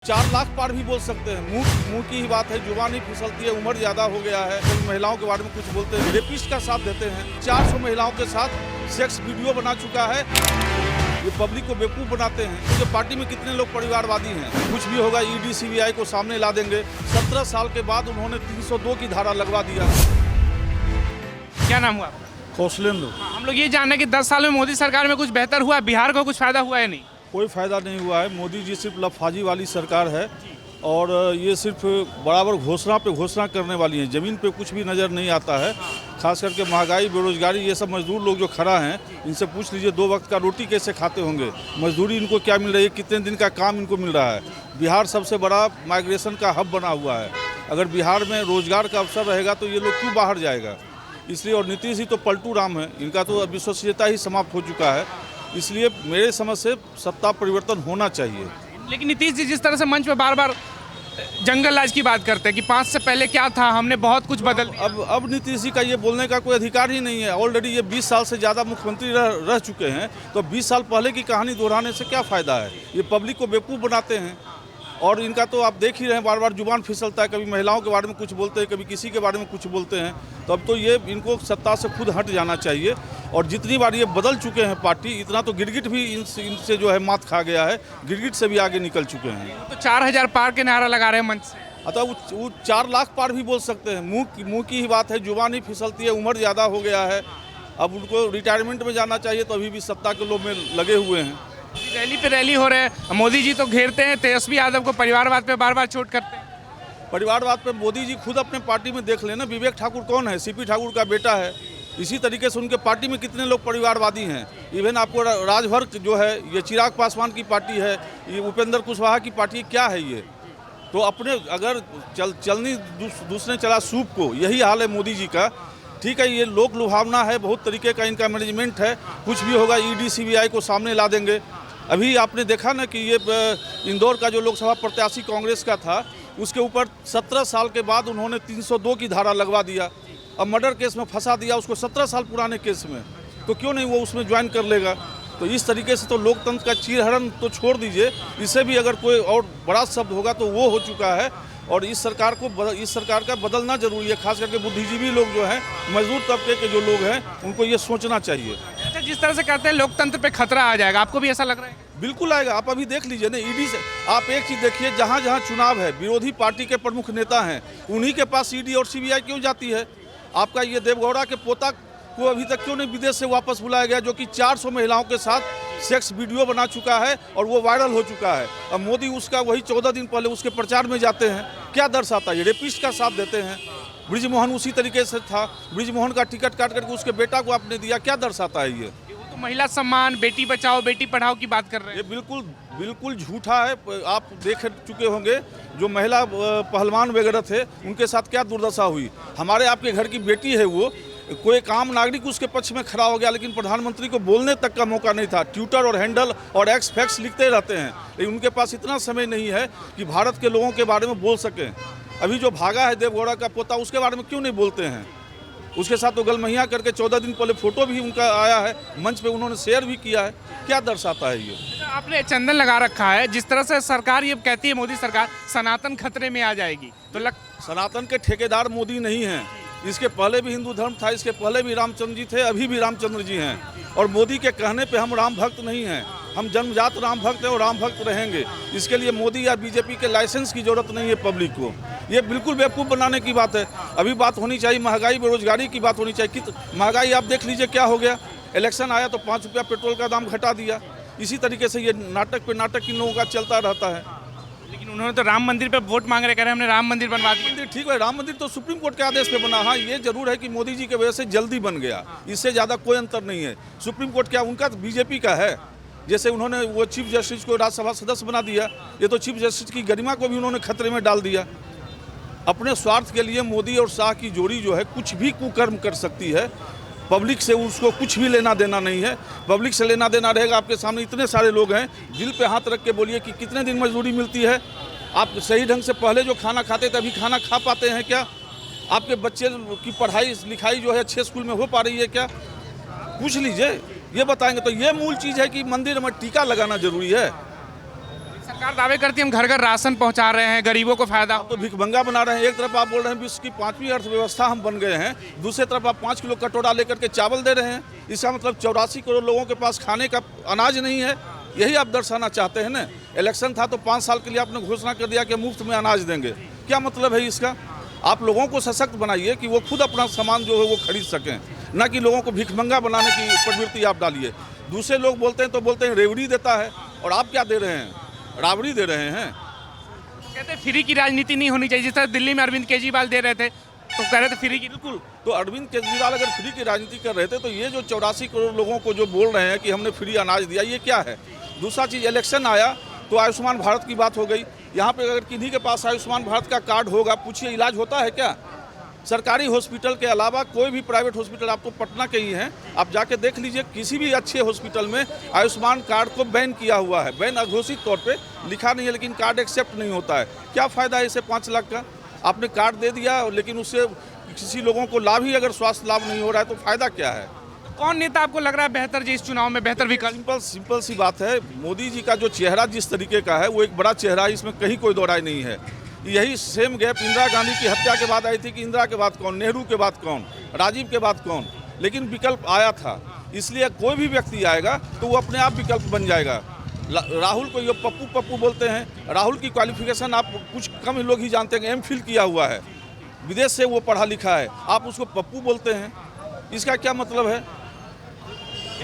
4 लाख पार भी बोल सकते हैं। मुंह की ही बात है, जुबान ही फिसलती है, उम्र ज्यादा हो गया है। कभी महिलाओं के बारे में कुछ बोलते हैं, रेपिस्ट का साथ देते हैं। 400 महिलाओं के साथ सेक्स वीडियो बना चुका है। ये पब्लिक को बेवकूफ बनाते हैं। तो पार्टी में कितने लोग परिवारवादी हैं। कुछ भी होगा ईडी सीबीआई को सामने ला देंगे। 17 साल के बाद उन्होंने 302 की धारा लगवा दिया। क्या नाम हुआ आपका? कौशलेंद्र। हम लोग ये जानना है कि 10 साल में मोदी सरकार में कुछ बेहतर हुआ, बिहार को कुछ फायदा हुआ है नहीं? कोई फायदा नहीं हुआ है। मोदी जी सिर्फ लफाजी वाली सरकार है और ये सिर्फ बराबर घोषणा पे घोषणा करने वाली है। ज़मीन पे कुछ भी नज़र नहीं आता है। खास करके महंगाई, बेरोजगारी, ये सब मजदूर लोग जो खड़ा हैं, इनसे पूछ लीजिए 2 वक्त का रोटी कैसे खाते होंगे। मजदूरी इनको क्या मिल रही है, कितने दिन का काम इनको मिल रहा है। बिहार सबसे बड़ा माइग्रेशन का हब बना हुआ है। अगर बिहार में रोजगार का अवसर रहेगा तो ये लोग क्यों बाहर जाएगा। इसलिए और नीतीश जी तो पलटू राम है, इनका तो विश्वसनीयता ही समाप्त हो चुका है। इसलिए मेरे समझ से सत्ता परिवर्तन होना चाहिए। लेकिन नीतीश जी जिस तरह से मंच पे बार बार जंगल राज की बात करते हैं कि 5 से पहले क्या था, हमने बहुत कुछ बदल दिया। अब नीतीश जी का ये बोलने का कोई अधिकार ही नहीं है। ऑलरेडी ये 20 साल से ज़्यादा मुख्यमंत्री रह चुके हैं, तो 20 साल पहले की कहानी दोहराने से क्या फ़ायदा है। ये पब्लिक को बेवकूफ़ बनाते हैं और इनका तो आप देख ही रहे हैं, बार बार जुबान फिसलता है। कभी महिलाओं के बारे में कुछ बोलते हैं, कभी किसी के बारे में कुछ बोलते हैं। तो अब तो ये इनको सत्ता से खुद हट जाना चाहिए। और जितनी बार ये बदल चुके हैं पार्टी, इतना तो गिरगिट भी इनसे जो है मात खा गया है। गिरगिट से भी आगे निकल चुके हैं। तो 4000 पार के नारा लगा रहे हैं मंच से। अतः वो 4 लाख पार भी बोल सकते हैं। मुंह की ही बात है, जुबान ही फिसलती है, उम्र ज़्यादा हो गया है। अब उनको रिटायरमेंट में जाना चाहिए, तो अभी भी सत्ता के लोभ में लगे हुए हैं। रैली पे रैली हो रहे हैं, मोदी जी तो घेरते हैं, तेजस्वी यादव को परिवारवाद पे बार बार चोट करते हैं। परिवारवाद पे मोदी जी खुद अपने पार्टी में देख लेना। विवेक ठाकुर कौन है? सीपी ठाकुर का बेटा है। इसी तरीके से उनके पार्टी में कितने लोग परिवारवादी हैं। इवन आपको राजभर जो है, ये चिराग पासवान की पार्टी है, ये उपेंद्र कुशवाहा की पार्टी, क्या है ये। तो अपने अगर चलनी दूसरे चला सूप को, यही हाल है मोदी जी का। ठीक है, ये लोक लुभावना है, बहुत तरीके का इनका मैनेजमेंट है। कुछ भी होगा ईडी सीबीआई को सामने ला देंगे। अभी आपने देखा ना कि ये इंदौर का जो लोकसभा प्रत्याशी कांग्रेस का था, उसके ऊपर 17 साल के बाद उन्होंने 302 की धारा लगवा दिया। अब मर्डर केस में फंसा दिया उसको, 17 साल पुराने केस में। तो क्यों नहीं वो उसमें ज्वाइन कर लेगा। तो इस तरीके से तो लोकतंत्र का चीरहरण तो छोड़ दीजिए, इससे भी अगर कोई और बड़ा शब्द होगा तो वो हो चुका है। और इस सरकार का बदलना जरूरी है। खास करके बुद्धिजीवी लोग जो हैं, मजदूर तबके के जो लोग हैं, उनको ये सोचना चाहिए। अच्छा, जिस तरह से कहते हैं लोकतंत्र पे खतरा आ जाएगा, आपको भी ऐसा लग रहा है? बिल्कुल आएगा। आप अभी देख लीजिए ना, ईडी से आप एक चीज़ देखिए, जहाँ जहाँ चुनाव है, विरोधी पार्टी के प्रमुख नेता हैं, उन्हीं के पास ईडी और सीबीआई क्यों जाती है। आपका ये देवगौड़ा के पोता को अभी तक क्यों नहीं विदेश से वापस बुलाया गया, जो कि 400 महिलाओं के साथ सेक्स वीडियो बना चुका है और वो वायरल हो चुका है। अब मोदी उसका वही 14 दिन पहले उसके प्रचार में जाते हैं। क्या दर्शाता है? ये रेपिस्ट का साथ देते हैं। बृजमोहन उसी तरीके से था। बृजमोहन का टिकट काट करके उसके बेटा को आपने दिया। क्या दर्शाता है ये? तो महिला सम्मान, बेटी बचाओ बेटी पढ़ाओ की बात कर रहे हैं। ये बिल्कुल झूठा है। आप देख चुके होंगे जो महिला पहलवान वगैरह थे, उनके साथ क्या दुर्दशा हुई। हमारे आपके घर की बेटी है, वो कोई एक आम नागरिक उसके पक्ष में खड़ा हो गया, लेकिन प्रधानमंत्री को बोलने तक का मौका नहीं था। ट्विटर और हैंडल और एक्स फैक्स लिखते रहते हैं, लेकिन उनके पास इतना समय नहीं है कि भारत के लोगों के बारे में बोल सकें। अभी जो भागा है देवगौड़ा का पोता, उसके बारे में क्यों नहीं बोलते हैं। उसके साथ तो गलमहिया करके 14 दिन पहले फोटो भी उनका आया है, मंच पे उन्होंने शेयर भी किया है। क्या दर्शाता है ये? आपने चंदन लगा रखा है। जिस तरह से सरकार ये कहती है, मोदी सरकार, सनातन खतरे में आ जाएगी, तो सनातन के ठेकेदार मोदी नहीं हैं। इसके पहले भी हिंदू धर्म था, इसके पहले भी रामचंद्र जी थे, अभी भी रामचंद्र जी हैं। और मोदी के कहने पे हम राम भक्त नहीं हैं। हम जन्मजात राम भक्त हैं और राम भक्त रहेंगे। इसके लिए मोदी या बीजेपी के लाइसेंस की जरूरत नहीं है पब्लिक को। ये बिल्कुल बेवकूफ़ बनाने की बात है। अभी बात होनी चाहिए महंगाई बेरोजगारी की बात होनी चाहिए। महंगाई आप देख लीजिए क्या हो गया। इलेक्शन आया तो 5 रुपया पेट्रोल का दाम घटा दिया। इसी तरीके से ये नाटक पे नाटक इन लोगों का चलता रहता है। लेकिन उन्होंने तो राम मंदिर पे वोट मांग रहे, कह रहे हमने राम मंदिर बनवा दिया। ठीक है, राम मंदिर तो सुप्रीम कोर्ट के आदेश पे बना। हाँ, ये जरूर है कि मोदी जी की वजह से जल्दी बन गया, इससे ज़्यादा कोई अंतर नहीं है। सुप्रीम कोर्ट क्या उनका, तो बीजेपी का है। जैसे उन्होंने वो चीफ जस्टिस को राज्यसभा सदस्य बना दिया, ये तो चीफ जस्टिस की गरिमा को भी उन्होंने खतरे में डाल दिया। अपने स्वार्थ के लिए मोदी और शाह की जोड़ी जो है कुछ भी कुकर्म कर सकती है। पब्लिक से उसको कुछ भी लेना देना नहीं है। पब्लिक से लेना देना रहेगा। आपके सामने इतने सारे लोग हैं, दिल पे हाथ रख के बोलिए कि कितने दिन मजदूरी मिलती है। आप सही ढंग से पहले जो खाना खाते थे, अभी खाना खा पाते हैं क्या? आपके बच्चे की पढ़ाई लिखाई जो है अच्छे स्कूल में हो पा रही है क्या? पूछ लीजिए, ये बताएंगे। तो ये मूल चीज़ है कि मंदिर में टीका लगाना जरूरी है। सरकार दावे करती है हम घर घर राशन पहुंचा रहे हैं, गरीबों को फायदा आप तो भिखमंगा बना रहे हैं। एक तरफ आप बोल रहे हैं विश्व की 5वीं अर्थव्यवस्था हम बन गए हैं, दूसरी तरफ आप 5 किलो कटोरा लेकर के चावल दे रहे हैं। इसका मतलब 84 करोड़ लोगों के पास खाने का अनाज नहीं है। यही आप दर्शाना चाहते हैं ना। इलेक्शन था तो 5 साल के लिए आपने घोषणा कर दिया कि मुफ्त में अनाज देंगे। क्या मतलब है इसका? आप लोगों को सशक्त बनाइए कि वो खुद अपना सामान जो है वो खरीद सकें, ना कि लोगों को भिखमंगा बनाने की प्रवृत्ति आप डालिए। दूसरे लोग बोलते हैं तो बोलते हैं रेवड़ी देता है, और आप क्या दे रहे हैं? राबड़ी दे रहे हैं। कहते हैं फ्री की राजनीति नहीं होनी चाहिए। जिस तरह दिल्ली में अरविंद केजरीवाल दे रहे थे तो कह रहे थे फ्री की। बिल्कुल। तो अरविंद केजरीवाल अगर फ्री की राजनीति कर रहे थे तो ये जो 84 करोड़ लोगों को जो बोल रहे हैं कि हमने फ्री अनाज दिया, ये क्या है? दूसरा चीज़, इलेक्शन आया तो आयुष्मान भारत की बात हो गई। यहाँ पे अगर किन्हीं के पास आयुष्मान भारत का कार्ड होगा, पूछिए इलाज होता है क्या? सरकारी हॉस्पिटल के अलावा कोई भी प्राइवेट हॉस्पिटल, आप तो पटना के ही हैं, आप जाके देख लीजिए, किसी भी अच्छे हॉस्पिटल में आयुष्मान कार्ड को बैन किया हुआ है। बैन अघोषित तौर पे लिखा नहीं है, लेकिन कार्ड एक्सेप्ट नहीं होता है। क्या फ़ायदा है इसे 5 लाख का? आपने कार्ड दे दिया, लेकिन उससे किसी लोगों को लाभ ही अगर स्वास्थ्य लाभ नहीं हो रहा है तो फ़ायदा क्या है? कौन नेता आपको लग रहा है बेहतर जी इस चुनाव में बेहतर विकल्प? सिंपल सी बात है, मोदी जी का जो चेहरा जिस तरीके का है वो एक बड़ा चेहरा है, इसमें कहीं कोई दो राय नहीं है। यही सेम गैप इंदिरा गांधी की हत्या के बाद आई थी कि इंदिरा के बाद कौन, नेहरू के बाद कौन, राजीव के बाद कौन, लेकिन विकल्प आया था। इसलिए कोई भी व्यक्ति आएगा तो वो अपने आप विकल्प बन जाएगा। राहुल को ये पप्पू पप्पू बोलते हैं। राहुल की क्वालिफिकेशन आप कुछ कम लोग ही जानते हैं, एमफिल किया हुआ है, विदेश से वो पढ़ा लिखा है, आप उसको पप्पू बोलते हैं। इसका क्या मतलब है?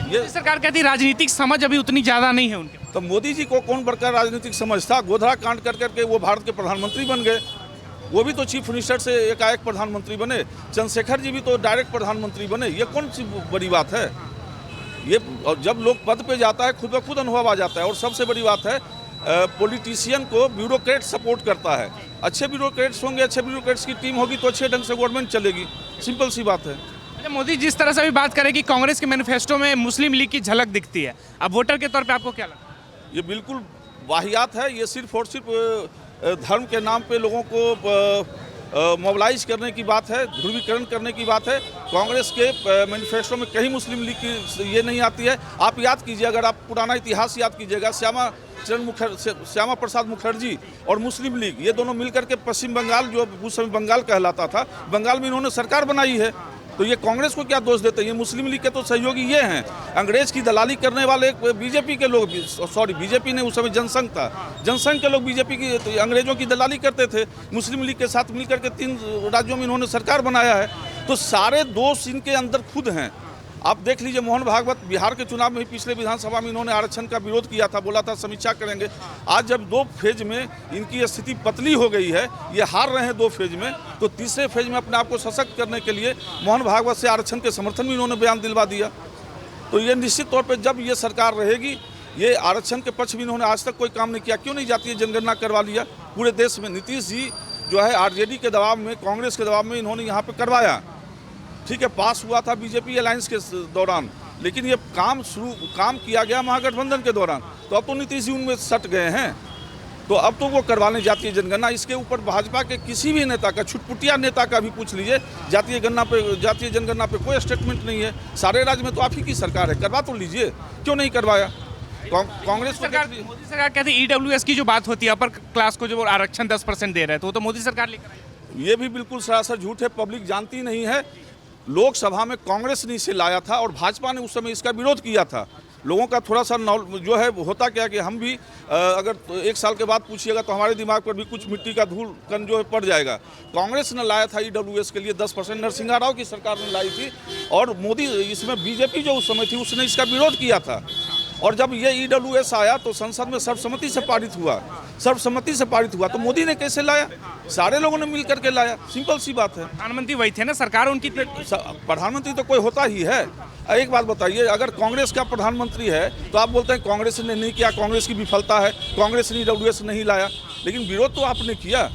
ये सरकार कहती है राजनीतिक समझ अभी उतनी ज़्यादा नहीं है उनके। तो मोदी जी को कौन बड़का राजनीतिक समझ था? गोधरा कांड कर करके वो भारत के प्रधानमंत्री बन गए। वो भी तो चीफ मिनिस्टर से एकाएक प्रधानमंत्री बने। चंद्रशेखर जी भी तो डायरेक्ट प्रधानमंत्री बने। ये कौन सी बड़ी बात है? ये जब लोग पद पे जाता है खुद ब खुद अनुभव आ जाता है। और सबसे बड़ी बात है, पॉलिटिशियन को ब्यूरोक्रेट सपोर्ट करता है। अच्छे ब्यूरोक्रेट्स होंगे, अच्छे ब्यूरोक्रेट्स की टीम होगी तो अच्छे ढंग से गवर्नमेंट चलेगी। सिंपल सी बात है। मोदी जिस तरह से भी बात करें कि कांग्रेस के मैनिफेस्टो में मुस्लिम लीग की झलक दिखती है, अब वोटर के तौर पे आपको क्या लगता है? ये बिल्कुल वाहियात है। ये सिर्फ और सिर्फ धर्म के नाम पे लोगों को मोबिलाइज करने की बात है, ध्रुवीकरण करने की बात है। कांग्रेस के मैनिफेस्टो में कहीं मुस्लिम लीग की ये नहीं आती है। आप याद कीजिए, अगर आप पुराना इतिहास याद कीजिएगा, श्यामा प्रसाद मुखर्जी और मुस्लिम लीग ये दोनों मिलकर के पश्चिम बंगाल, जो उस समय बंगाल कहलाता था, बंगाल में इन्होंने सरकार बनाई है। तो ये कांग्रेस को क्या दोष देते हैं? ये मुस्लिम लीग के तो सहयोगी ये हैं। अंग्रेज की दलाली करने वाले बीजेपी के लोग, सॉरी बीजेपी ने उस समय जनसंघ था, जनसंघ के लोग बीजेपी की, तो अंग्रेजों की दलाली करते थे। मुस्लिम लीग के साथ मिलकर के 3 राज्यों में इन्होंने सरकार बनाया है। तो सारे दोष इनके अंदर खुद हैं। आप देख लीजिए, मोहन भागवत बिहार के चुनाव में पिछले विधानसभा में इन्होंने आरक्षण का विरोध किया था, बोला था समीक्षा करेंगे। आज जब 2 फेज में इनकी स्थिति पतली हो गई है, ये हार रहे हैं 2 फेज में, तो तीसरे फेज में अपने आप को सशक्त करने के लिए मोहन भागवत से आरक्षण के समर्थन में इन्होंने बयान दिलवा दिया। तो ये निश्चित तौर पर जब ये सरकार रहेगी, ये आरक्षण के पक्ष में इन्होंने आज तक कोई काम नहीं किया। क्यों नहीं जाती है जनगणना करवा लिया पूरे देश में? नीतीश जी जो है आरजेडी के दबाव में, कांग्रेस के दबाव में इन्होंने यहाँ पर करवाया। ठीक है, पास हुआ था बीजेपी अलायंस के दौरान, लेकिन ये काम किया गया महागठबंधन के दौरान। तो अब तो नीतीश जी उनमें सट गए हैं, तो अब तो वो करवाने जातीय जनगणना। इसके ऊपर भाजपा के किसी भी नेता का, छुटपुटिया नेता का भी पूछ लीजिए, जातीय जनगणना पे कोई स्टेटमेंट नहीं है। सारे राज्य में तो आप ही की सरकार है, करवा तो लीजिए, क्यों नहीं करवाया? कांग्रेस सरकार, मोदी सरकार कहती है ईडब्ल्यूएस की जो बात होती है, अपर क्लास को जो आरक्षण 10% दे रहे थे, वो तो मोदी सरकार लेकर आई। ये भी बिल्कुल सरासर झूठ है, पब्लिक जानती नहीं है। लोकसभा में कांग्रेस ने इसे लाया था और भाजपा ने उस समय इसका विरोध किया था। लोगों का थोड़ा सा जो है होता क्या कि हम भी अगर 1 साल के बाद पूछिएगा तो हमारे दिमाग पर भी कुछ मिट्टी का धूल कण जो है पड़ जाएगा। कांग्रेस ने लाया था ईडब्ल्यूएस के लिए 10%, नरसिंहा राव की सरकार ने लाई थी, और मोदी, इसमें बीजेपी जो उस समय थी उसने इसका विरोध किया था। और जब ये ईडब्ल्यूएस आया तो संसद में सर्वसम्मति से पारित हुआ। तो मोदी ने कैसे लाया? सारे लोगों ने मिल करके लाया। सिंपल सी बात है। प्रधानमंत्री वही थे ना, सरकार उनकी। प्रधानमंत्री तो कोई होता ही है। एक बात बताइए, अगर कांग्रेस का प्रधानमंत्री है तो आप बोलते हैं कांग्रेस ने नहीं किया, कांग्रेस की विफलता है, कांग्रेस ने ईडब्ल्यूएस नहीं लाया। लेकिन विरोध तो आपने किया।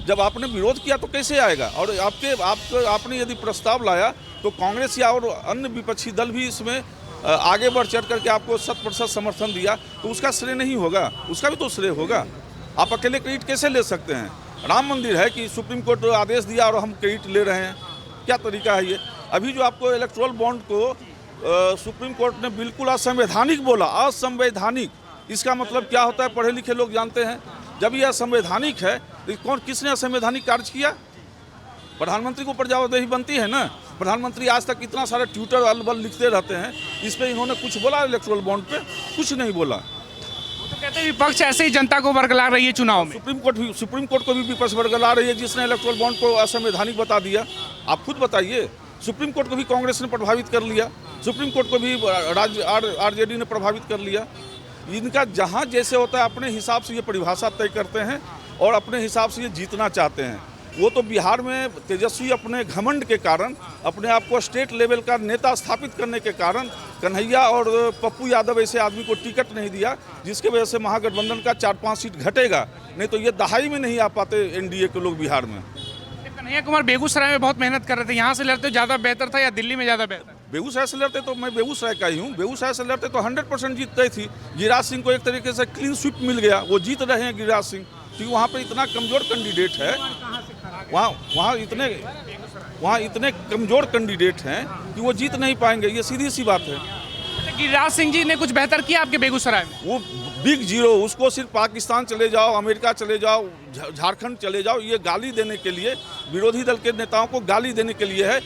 जब आपने विरोध किया तो कैसे आएगा? और आपने यदि प्रस्ताव लाया तो कांग्रेस या और अन्य विपक्षी दल भी इसमें आगे बढ़ चढ़ करके आपको 100% समर्थन दिया, तो उसका श्रेय नहीं होगा, उसका भी तो श्रेय होगा। आप अकेले क्रेडिट कैसे ले सकते हैं? राम मंदिर है कि सुप्रीम कोर्ट आदेश दिया और हम क्रेडिट ले रहे हैं? क्या तरीका है ये? अभी जो आपको इलेक्टोरल बॉन्ड को सुप्रीम कोर्ट ने बिल्कुल असंवैधानिक बोला, असंवैधानिक, इसका मतलब क्या होता है पढ़े लिखे लोग जानते हैं। जब यह असंवैधानिक है तो किसने असंवैधानिक कार्य किया? प्रधानमंत्री को ऊपर जवाबदेही बनती है ना। प्रधानमंत्री आज तक इतना सारा ट्विटर अलबल लिखते रहते हैं, इस पर इन्होंने कुछ बोला इलेक्टोरल बॉन्ड पे? कुछ नहीं बोला। तो कहते हैं विपक्ष ऐसे ही जनता को वर्गला रही है चुनाव में। सुप्रीम कोर्ट को भी विपक्ष वर्गला रही है, जिसने इलेक्टोरल बॉन्ड को असंवैधानिक बता दिया। आप खुद बताइए, सुप्रीम कोर्ट को भी कांग्रेस ने प्रभावित कर लिया, सुप्रीम कोर्ट को भी आरजेडी ने प्रभावित कर लिया। इनका जहाँ जैसे होता है अपने हिसाब से ये परिभाषा तय करते हैं और अपने हिसाब से ये जीतना चाहते हैं। वो तो बिहार में तेजस्वी अपने घमंड के कारण, अपने आप को स्टेट लेवल का नेता स्थापित करने के कारण कन्हैया और पप्पू यादव ऐसे आदमी को टिकट नहीं दिया, जिसके वजह से महागठबंधन का 4-5 सीट घटेगा। नहीं तो ये दहाई में नहीं आ पाते एनडीए के लोग बिहार में। कन्हैया कुमार बेगूसराय में बहुत मेहनत कर रहे थे, यहाँ से लड़ते ज़्यादा बेहतर था या दिल्ली में ज़्यादा बेहतर? बेगूसराय से लड़ते तो मैं बेगूसराय का ही हूँ। बेगूसराय से लड़ते तो 100% जीत गई थी। गिरिराज सिंह को एक तरीके से क्लीन स्वीप मिल गया, वो जीत रहे हैं गिरिराज सिंह, क्योंकि वहाँ पे इतना कमज़ोर कैंडिडेट है। वहाँ इतने कमज़ोर कैंडिडेट हैं कि वो जीत नहीं पाएंगे, ये सीधी सी बात है। गिरिराज सिंह जी ने कुछ बेहतर किया आपके बेगूसराय में? वो बिग जीरो, उसको सिर्फ पाकिस्तान चले जाओ, अमेरिका चले जाओ, झारखंड चले जाओ, ये गाली देने के लिए, विरोधी दल के नेताओं को गाली देने के लिए है